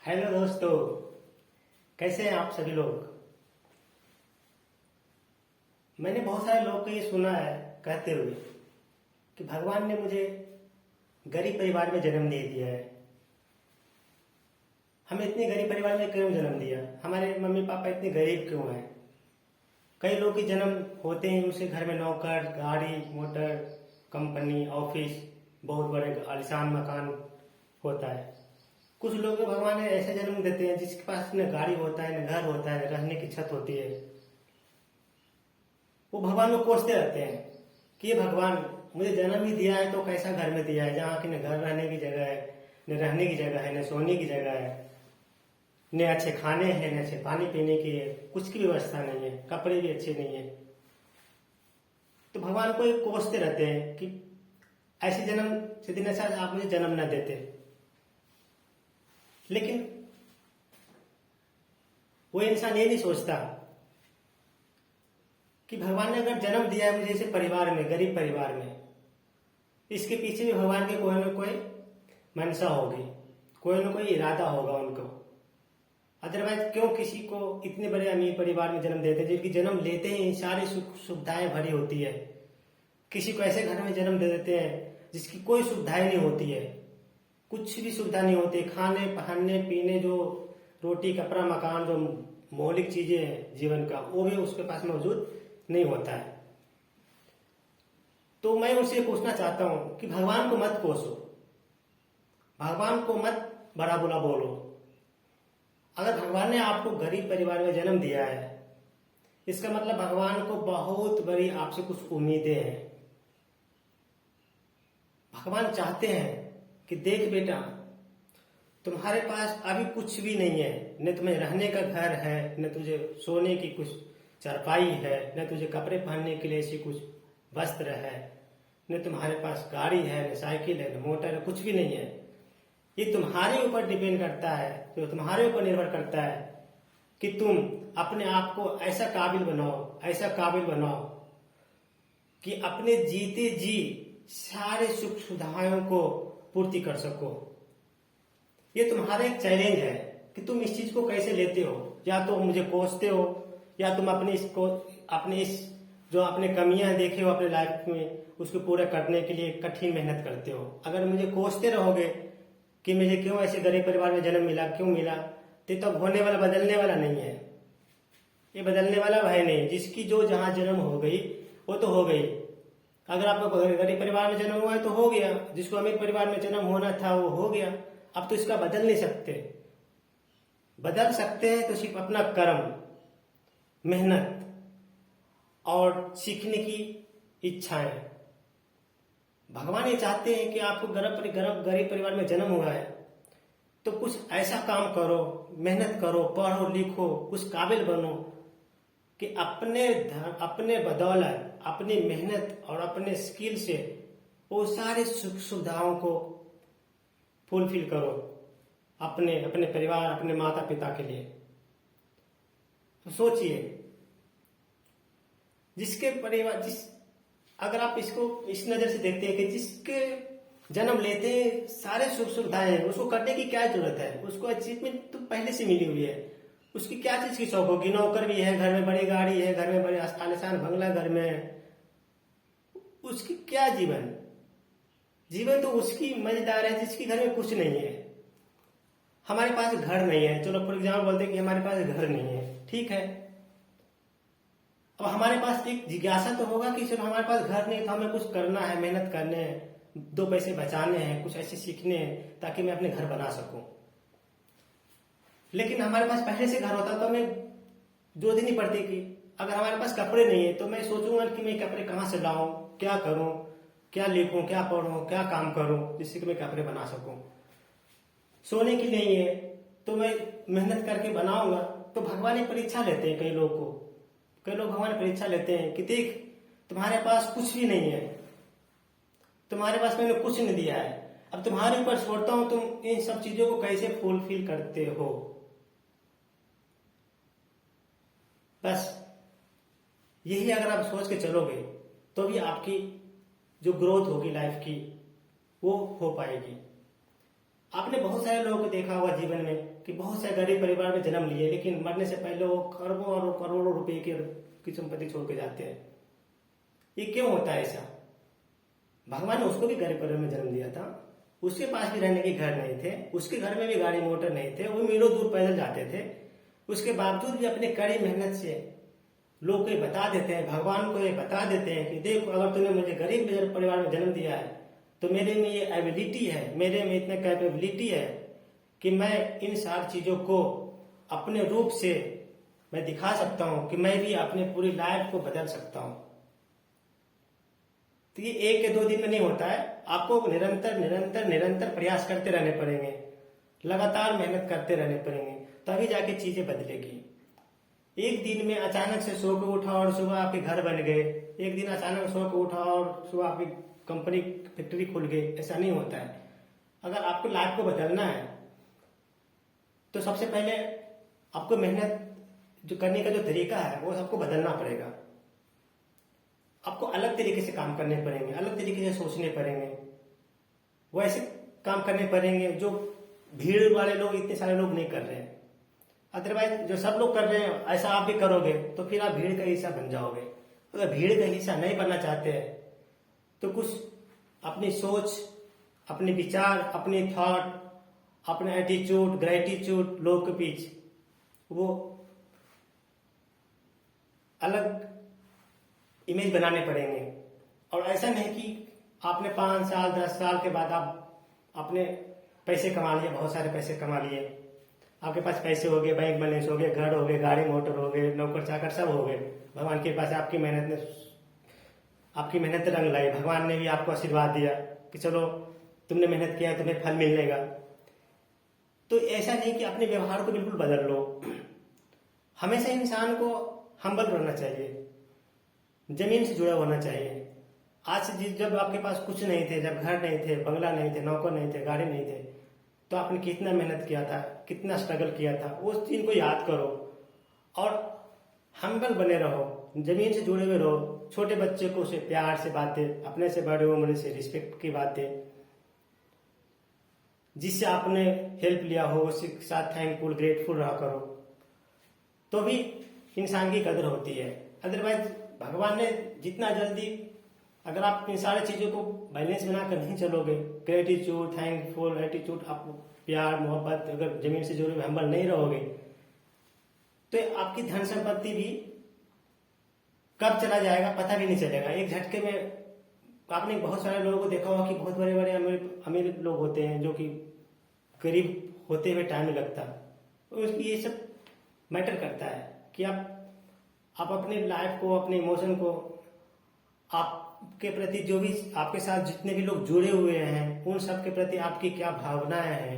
Hello दोस्तों, कैसे हैं आप सभी लोग। मैंने बहुत सारे लोग को ये सुना है कहते हुए कि भगवान ने मुझे गरीब परिवार में जन्म दे दिया है। हमें इतने गरीब परिवार में क्यों जन्म दिया, हमारे मम्मी पापा इतने गरीब क्यों हैं। कई लोग के जन्म होते हैं उनसे घर में नौकर, गाड़ी मोटर, कंपनी, ऑफिस, बहुत बड़े आलीशान मकान होता है। कुछ लोग भगवान ने ऐसे जन्म देते हैं जिसके पास न गाड़ी होता है, न घर होता है, न रहने की छत होती है। वो भगवान को कोसते रहते हैं कि ये भगवान मुझे जन्म ही दिया है तो कैसा घर में दिया है जहाँ की न घर रहने की जगह है, न रहने की जगह है, न सोने की जगह है, न अच्छे खाने हैं, न अच्छे पानी पीने की है, कुछ की व्यवस्था नहीं है, कपड़े भी अच्छे नहीं है। तो भगवान को कोसते रहते हैं कि ऐसे जन्म से दिन ऐसा आप मुझे जन्म न देते। लेकिन वो इंसान ये नहीं सोचता कि भगवान ने अगर जन्म दिया है मुझे ऐसे परिवार में, गरीब परिवार में, इसके पीछे भी भगवान के कोई न कोई मंशा होगी, कोई न कोई इरादा होगा उनको। अदरवाइज क्यों किसी को इतने बड़े अमीर परिवार में जन्म देते हैं जिनकी जन्म लेते ही सारी सुख सुविधाएं भरी होती है। किसी को ऐसे घर में जन्म दे देते हैं जिसकी कोई सुविधाएं नहीं होती है, कुछ भी सुविधा नहीं होती, खाने पहनने पीने, जो रोटी कपड़ा मकान, जो मौलिक चीजें हैं जीवन का, वो भी उसके पास मौजूद नहीं होता है। तो मैं उनसे पूछना चाहता हूं कि भगवान को मत कोसो, भगवान को मत बड़ा बुरा बोलो। अगर भगवान ने आपको गरीब परिवार में जन्म दिया है, इसका मतलब भगवान को बहुत बड़ी आपसे कुछ उम्मीदें हैं। भगवान चाहते हैं कि देख बेटा, तुम्हारे पास अभी कुछ भी नहीं है, न तुम्हें रहने का घर है, न तुझे सोने की कुछ चारपाई है, न तुझे कपड़े पहनने के लिए ऐसी कुछ वस्त्र है, न तुम्हारे पास गाड़ी है, न साइकिल है, न मोटर है, कुछ भी नहीं है। ये तुम्हारे ऊपर डिपेंड करता है, तो तुम्हारे ऊपर निर्भर करता है कि तुम अपने आप को ऐसा काबिल बनाओ, ऐसा काबिल बनाओ कि अपने जीते जी सारे सुख सुविधाओं को पूर्ति कर सको। ये तुम्हारा एक चैलेंज है कि तुम इस चीज को कैसे लेते हो। या तो मुझे कोसते हो, या तुम अपने इस जो अपने कमियां देखे हो अपने लाइफ में, उसको पूरा करने के लिए कठिन मेहनत करते हो। अगर मुझे कोसते रहोगे कि मुझे क्यों ऐसे गरीब परिवार में जन्म मिला, क्यों मिला, तो होने वाला बदलने वाला नहीं है। ये बदलने वाला है नहीं। जिसकी जो जहां जन्म हो गई वो तो हो गई। अगर आपको गरीब परिवार में जन्म हुआ है तो हो गया, जिसको अमीर परिवार में जन्म होना था वो हो गया। अब तो इसका बदल नहीं सकते। बदल सकते हैं तो सिर्फ अपना कर्म, मेहनत और सीखने की इच्छाएं। भगवान ये चाहते हैं कि आपको गरीब परिवार में जन्म हुआ है तो कुछ ऐसा काम करो, मेहनत करो, पढ़ो लिखो, कुछ काबिल बनो कि अपने बदौलत, अपनी मेहनत और अपने स्किल से वो सारे सुख सुविधाओं को फुलफिल करो अपने अपने परिवार, अपने माता पिता के लिए। तो सोचिए, जिसके परिवार अगर आप इसको इस नजर से देखते हैं कि जिसके जन्म लेते हैं सारे सुख सुविधाएं हैं, उसको करने की क्या जरूरत है। उसको अचीवमेंट तो पहले से मिली हुई है। उसकी क्या चीज की शौक होगी। नौकर भी है, घर में बड़ी गाड़ी है, घर में बड़े आलीशान बंगला घर में है। उसकी क्या जीवन तो उसकी मजेदार है जिसकी घर में कुछ नहीं है। हमारे पास घर नहीं है, चलो फॉर एग्जाम्पल बोलते हैं कि हमारे पास घर नहीं है, ठीक है। अब हमारे पास एक जिज्ञासा तो होगा कि चलो हमारे पास घर नहीं है तो हमें कुछ करना है, मेहनत करने हैं, दो पैसे बचाने हैं, कुछ ऐसे सीखने हैं ताकि मैं अपने घर बना सकूं। लेकिन हमारे पास पहले से घर होता तो हमें जरूरत ही नहीं पड़ती कि अगर हमारे पास कपड़े नहीं है तो मैं सोचूंगा कि मैं कपड़े कहां से लाऊं, क्या करूं, क्या लिखूं, क्या पढ़ूं, क्या काम करूं जिससे कि मैं कपड़े बना सकूं। सोने की नहीं है तो मैं मेहनत करके बनाऊंगा। तो भगवान एक परीक्षा लेते हैं कई लोग भगवान परीक्षा लेते हैं कि देख, तुम्हारे पास कुछ भी नहीं है, तुम्हारे पास मैंने कुछ नहीं दिया है, अब तुम्हारे ऊपर छोड़ता हूं तुम इन सब चीजों को कैसे फुलफिल करते हो। बस यही अगर आप सोच के चलोगे तो भी आपकी जो ग्रोथ होगी लाइफ की वो हो पाएगी। आपने बहुत सारे लोगों को देखा होगा जीवन में कि बहुत से गरीब परिवार में जन्म लिए, लेकिन मरने से पहले वो खरबों और करोड़ों रुपए की संपत्ति छोड़ के जाते हैं। ये क्यों होता है ऐसा? भगवान ने उसको भी गरीब परिवार में जन्म दिया था, उसके पास भी रहने के घर नहीं थे, उसके घर में भी गाड़ी मोटर नहीं थे, वो मीलों दूर पैदल जाते थे। उसके बावजूद भी अपने कड़ी मेहनत से लोग को ये बता देते हैं, भगवान को ये बता देते हैं कि देखो, अगर तूने मुझे गरीब परिवार में जन्म दिया है तो मेरे में ये एबिलिटी है, मेरे में इतने कैपेबिलिटी है कि मैं इन सारी चीजों को अपने रूप से मैं दिखा सकता हूं कि मैं भी अपने पूरी लाइफ को बदल सकता हूं। तो ये एक या दो दिन में नहीं होता है, आपको निरंतर निरंतर निरंतर प्रयास करते रहने पड़ेंगे, लगातार मेहनत करते रहने पड़ेंगे, तभी जाके चीजें बदलेगी। एक दिन में अचानक से सो के उठा और सुबह आपके घर बन गए, एक दिन अचानक सो के उठा और सुबह आपकी कंपनी फैक्ट्री खुल गई, ऐसा नहीं होता है। अगर आपको लाइफ को बदलना है तो सबसे पहले आपको मेहनत जो करने का जो तरीका है वो सबको बदलना पड़ेगा। आपको अलग तरीके से काम करने पड़ेंगे, अलग तरीके से सोचने पड़ेंगे, वो ऐसे काम करने पड़ेंगे जो भीड़ वाले लोग, इतने सारे लोग नहीं कर रहे हैं। अदरवाइज जो सब लोग कर रहे हैं ऐसा आप भी करोगे तो फिर आप भीड़ का हिस्सा बन जाओगे। अगर भीड़ का हिस्सा नहीं बनना चाहते हैं तो कुछ अपनी सोच, अपने विचार, अपने थॉट, अपने एटीट्यूड, ग्रेटिट्यूड लोग के बीच वो अलग इमेज बनाने पड़ेंगे। और ऐसा नहीं कि आपने 5 साल 10 साल के बाद आप अपने पैसे कमा लिए, बहुत सारे पैसे कमा लिए, आपके पास पैसे हो गए, बैंक बैलेंस हो गए, घर हो गए, गाड़ी मोटर हो गए, नौकर चाकर सब हो गए, भगवान के पास आपकी मेहनत रंग लाई, भगवान ने भी आपको आशीर्वाद दिया कि चलो तुमने मेहनत किया है, तुम्हें फल मिलेगा। तो ऐसा नहीं कि अपने व्यवहार को बिल्कुल बदल लो। हमेशा इंसान को हम्बल रहना चाहिए, जमीन से जुड़ा होना चाहिए। आज से जब आपके पास कुछ नहीं थे, जब घर नहीं थे, बंगला नहीं थे, नौकर नहीं थे, गाड़ी नहीं थे, तो आपने कितना मेहनत किया था, कितना स्ट्रगल किया था, उस चीज को याद करो और हम्बल बने रहो, जमीन से जुड़े हुए रहो। छोटे बच्चे को उसे प्यार से बातें, अपने से बड़े उम्र से रिस्पेक्ट की बातें, जिससे आपने हेल्प लिया हो उसके साथ थैंकफुल, ग्रेटफुल रहा करो, तो भी इंसान की कदर होती है। अदरवाइज भगवान ने जितना जल्दी, अगर आप इन सारी चीजों को बैलेंस बनाकर नहीं चलोगे, ग्रेटिट्यूड, थैंकफुल, एटीट्यूड, आप प्यार मोहब्बत, अगर जमीन से जुड़े हुए हम्बल नहीं रहोगे तो आपकी धन संपत्ति भी कब चला जाएगा पता भी नहीं चलेगा। एक झटके में आपने बहुत सारे लोगों को देखा होगा कि बहुत बड़े बड़े अमीर लोग होते हैं जो कि गरीब होते हुए टाइम लगता, तो ये सब मैटर करता है कि आप अपने लाइफ को, अपने इमोशन को, आपके प्रति जो भी आपके साथ जितने भी लोग जुड़े हुए हैं उन सब के प्रति आपकी क्या भावनाएं हैं,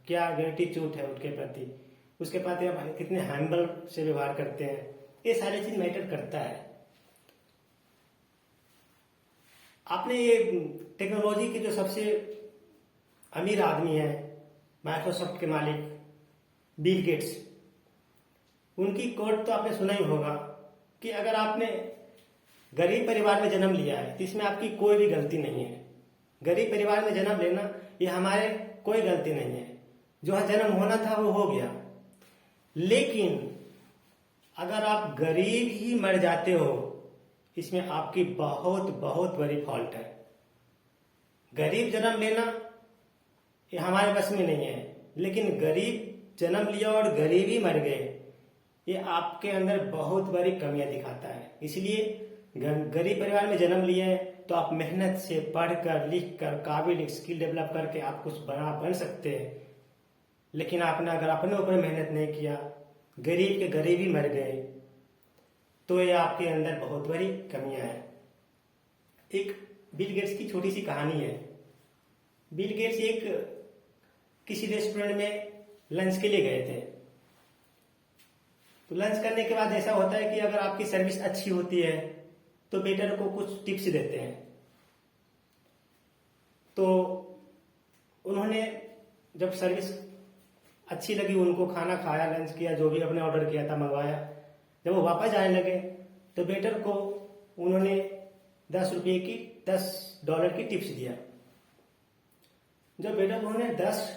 क्या ग्रेटिट्यूड है उनके प्रति, उसके प्रति आप कितने हम्बल से व्यवहार करते हैं, ये सारी चीज मैटर करता है। आपने ये टेक्नोलॉजी के जो सबसे अमीर आदमी है, माइक्रोसॉफ्ट के मालिक बिल गेट्स, उनकी कोट तो आपने सुना ही होगा कि अगर आपने गरीब परिवार में जन्म लिया है तो इसमें आपकी कोई भी गलती नहीं है। गरीब परिवार में जन्म लेना ये हमारे कोई गलती नहीं है, जो जन्म होना था वो हो गया। लेकिन अगर आप गरीब ही मर जाते हो इसमें आपकी बहुत बहुत बड़ी फॉल्ट है। गरीब जन्म लेना ये हमारे बस में नहीं है, लेकिन गरीब जन्म लिया और गरीब ही मर गए, ये आपके अंदर बहुत बड़ी कमियां दिखाता है। इसलिए गरीब परिवार में जन्म लिए हैं तो आप मेहनत से पढ़कर, लिखकर, काबिल स्किल डेवलप करके आप कुछ बन सकते हैं। लेकिन आपने अगर अपने ऊपर मेहनत नहीं किया, गरीब के गरीब ही मर गए, तो ये आपके अंदर बहुत बड़ी कमियां हैं। एक बिल गेट्स की छोटी सी कहानी है। बिल गेट्स एक किसी रेस्टोरेंट में लंच के लिए गए थे। तो लंच करने के बाद ऐसा होता है कि अगर आपकी सर्विस अच्छी होती है तो वेटर को कुछ टिप्स देते हैं। तो उन्होंने जब सर्विस अच्छी लगी, उनको खाना खाया, लंच किया, जो भी अपने ऑर्डर किया था मंगवाया, जब वो वापस जाने लगे तो वेटर को उन्होंने $10 की टिप्स दिया। जब वेटर को उन्होंने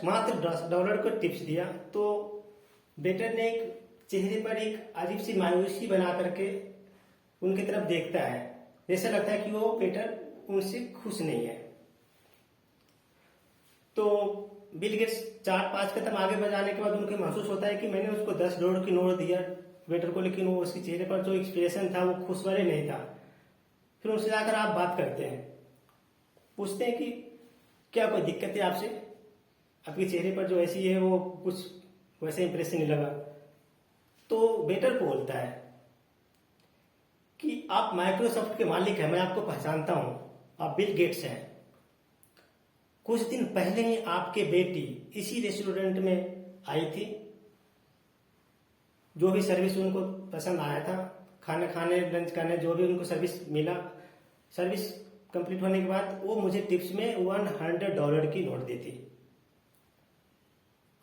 मात्र $10 को टिप्स दिया तो वेटर ने एक चेहरे पर एक अजीब सी मायूसी बना करके उनकी तरफ देखता है, जैसा लगता है कि वो वेटर उनसे खुश नहीं है। तो बिल गेट्स 4-5 कदम आगे बढ़ाने के बाद उनको महसूस होता है कि मैंने उसको $10 की नोट दिया वेटर को, लेकिन वो उसके चेहरे पर जो एक्सप्रेशन था वो खुश वाले नहीं था। फिर उनसे जाकर आप बात करते हैं, पूछते हैं कि क्या कोई दिक्कत है आपसे, आपके चेहरे पर जो ऐसी है वो कुछ वैसे इंप्रेशन नहीं लगा। तो वेटर बोलता है कि आप माइक्रोसॉफ्ट के मालिक हैं, मैं आपको पहचानता हूं, आप बिल गेट्स हैं। कुछ दिन पहले ही आपके बेटी इसी रेस्टोरेंट में आई थी, जो भी सर्विस उनको पसंद आया था, खाना खाने लंच करने जो भी उनको सर्विस मिला, सर्विस कंप्लीट होने के बाद वो मुझे टिप्स में $100 की नोट दी थी।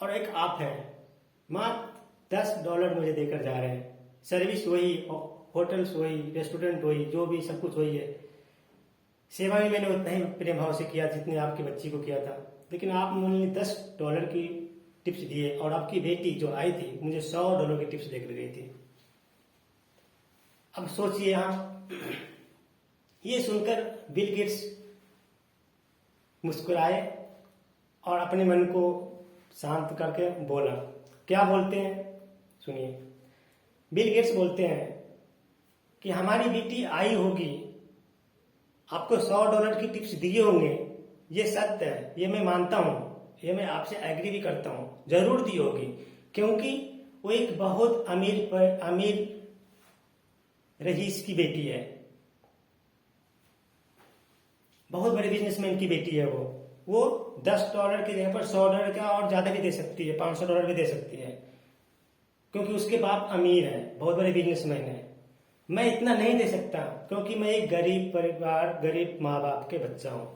और एक आप है, मात्र $10 मुझे देकर जा रहे हैं, सर्विस वही, होटल्स वही, रेस्टोरेंट वही, जो भी सब कुछ वही है, सेवा भी मैंने उतना ही प्रेम भाव से किया जितने आपकी बच्ची को किया था, लेकिन आप मुझे $10 की टिप्स दिए और आपकी बेटी जो आई थी मुझे $100 की टिप्स देकर गई थी। अब सोचिए आप, ये सुनकर बिल गेट्स मुस्कुराए और अपने मन को शांत करके बोला, क्या बोलते हैं सुनिए। बिल गेट्स बोलते हैं कि हमारी बेटी आई होगी, आपको $100 की टिप्स दिए होंगे, ये सत्य है, ये मैं मानता हूं, ये मैं आपसे एग्री भी करता हूं, जरूर दी होगी, क्योंकि वो एक बहुत अमीर रईस की बेटी है, बहुत बड़े बिजनेसमैन की बेटी है। वो $10 की जगह पर $100 का और ज्यादा भी दे सकती है, $500 भी दे सकती है, क्योंकि उसके बाप अमीर है, बहुत बड़े बिजनेसमैन है। मैं इतना नहीं दे सकता क्योंकि मैं एक गरीब परिवार, गरीब माँ बाप के बच्चा हूं,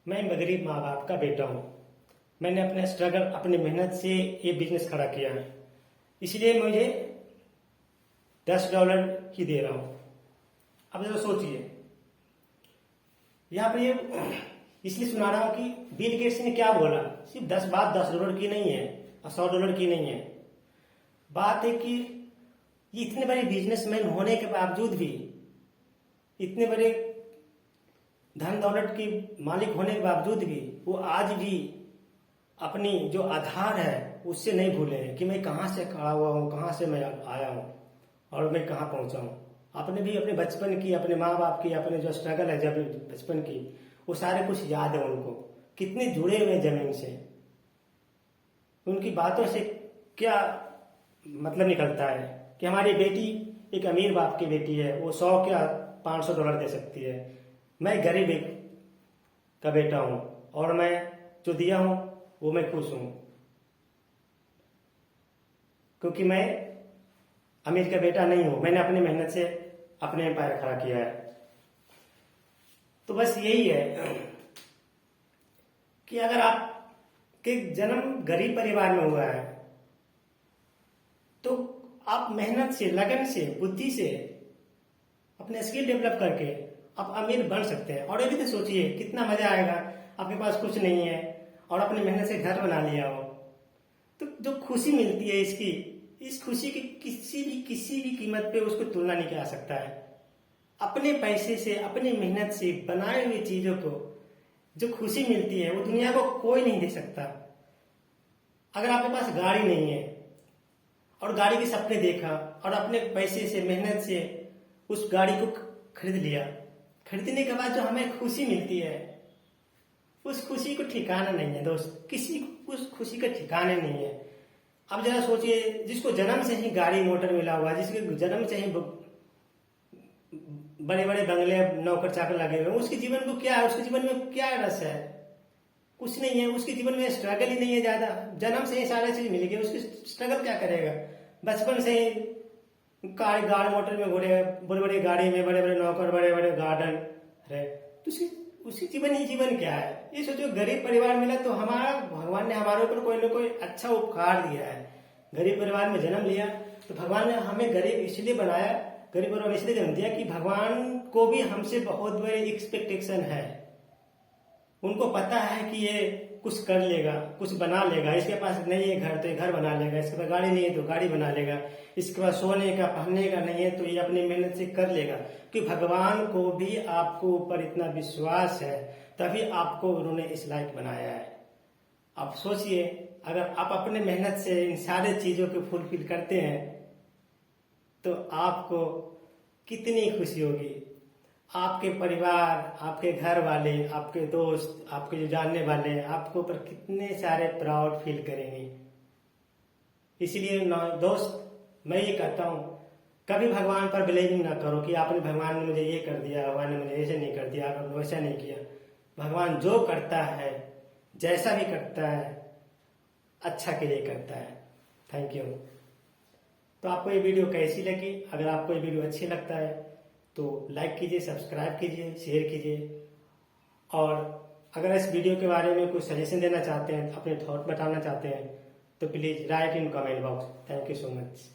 मैं गरीब माँ बाप का बेटा हूं, मैंने अपने स्ट्रगल, अपनी मेहनत से ये बिजनेस खड़ा किया है, इसलिए मुझे $10 ही दे रहा हूं। अब जरा सोचिए, यहाँ पर ये इसलिए सुना रहा हूं कि बिल गेट्स ने क्या बोला, सिर्फ बात $10 की नहीं है और $100 की नहीं है, बात है कि ये इतने बड़े बिजनेसमैन होने के बावजूद भी, इतने बड़े धन दौलत के मालिक होने के बावजूद भी वो आज भी अपनी जो आधार है उससे नहीं भूले हैं कि मैं कहाँ से खड़ा हुआ हूँ, कहाँ से मैं आया हूँ और मैं कहाँ पहुंचा हूँ। आपने भी अपने बचपन की, अपने माँ बाप की, अपने जो स्ट्रगल है जब बचपन की, वो सारे कुछ याद है उनको, कितने जुड़े हुए जमीन से, उनकी बातों से क्या मतलब निकलता है कि हमारी बेटी एक अमीर बाप की बेटी है, वो $100 क्या $500 दे सकती है, मैं गरीब का बेटा हूं और मैं जो दिया हूं वो मैं खुश हूं, क्योंकि मैं अमीर का बेटा नहीं हूं, मैंने अपनी मेहनत से अपने पैर खड़ा किया है। तो बस यही है कि अगर आपके जन्म गरीब परिवार में हुआ है तो आप मेहनत से, लगन से, बुद्धि से, अपने स्किल डेवलप करके आप अमीर बन सकते हैं। और ये भी तो सोचिए कितना मजा आएगा, आपके पास कुछ नहीं है और अपनी मेहनत से घर बना लिया हो, तो जो खुशी मिलती है इस खुशी की किसी भी कीमत पे उसको तुलना नहीं किया जा सकता है। अपने पैसे से, अपनी मेहनत से बनाए हुए चीजों को जो खुशी मिलती है वो दुनिया को कोई नहीं दे सकता। अगर आपके पास गाड़ी नहीं है और गाड़ी के सपने देखा और अपने पैसे से, मेहनत से उस गाड़ी को खरीद लिया, खरीदने के बाद जो हमें खुशी मिलती है उस खुशी को ठिकाना नहीं है दोस्त, किसी उस खुशी का ठिकाना नहीं है। अब जरा सोचिए, जिसको जन्म से ही गाड़ी मोटर मिला हुआ, जिसके जन्म से ही बड़े बड़े बंगले, नौकर चाकर लगे हुए, उसके जीवन को क्या है, उसके जीवन में क्या रस है, कुछ नहीं है। उसके जीवन में स्ट्रगल ही नहीं है ज्यादा, जन्म से ही सारी चीज मिल गई, उसकी स्ट्रगल क्या करेगा। बचपन से ही गाड़ी मोटर में घोड़े, बड़े बड़े गाड़ी में, बड़े बड़े नौकर, बड़े बड़े गार्डन है, तो उसकी जीवन क्या है। ये सोचो, गरीब परिवार मिला तो हमारा भगवान ने हमारे ऊपर कोई ना कोई अच्छा उपहार दिया है। गरीब परिवार में जन्म लिया तो भगवान ने हमें गरीब इसलिए बनाया, गरीब परिवार इसलिए जन्म दिया कि भगवान को भी हमसे बहुत बड़ी एक्सपेक्टेशन है। उनको पता है कि ये कुछ कर लेगा, कुछ बना लेगा। इसके पास नहीं है घर तो ये घर बना लेगा, इसके पास गाड़ी नहीं है तो गाड़ी बना लेगा, इसके पास सोने का पहनने का नहीं है तो ये अपनी मेहनत से कर लेगा। क्योंकि भगवान को भी आपको ऊपर इतना विश्वास है, तभी आपको उन्होंने इस लायक बनाया है। आप सोचिए, अगर आप अपने मेहनत से इन सारे चीजों को फुलफिल करते हैं तो आपको कितनी खुशी होगी। आपके परिवार, आपके घर वाले, आपके दोस्त, आपके जो जानने वाले हैं, आपके ऊपर कितने सारे प्राउड फील करेंगे। इसलिए दोस्त, मैं ये कहता हूँ, कभी भगवान पर ब्लेमिंग ना करो कि आपने भगवान ने मुझे ये कर दिया, भगवान ने मुझे ऐसे नहीं कर दिया, आपने वैसा नहीं किया। भगवान जो करता है, जैसा भी करता है, अच्छा के लिए करता है। Thank you. तो आपको ये वीडियो कैसी लगी? अगर आपको ये वीडियो अच्छी लगता है तो लाइक कीजिए, सब्सक्राइब कीजिए, शेयर कीजिए। और अगर इस वीडियो के बारे में कुछ सजेशन देना चाहते हैं, अपने थॉट बताना चाहते हैं तो please right in comment box. Thank you so much.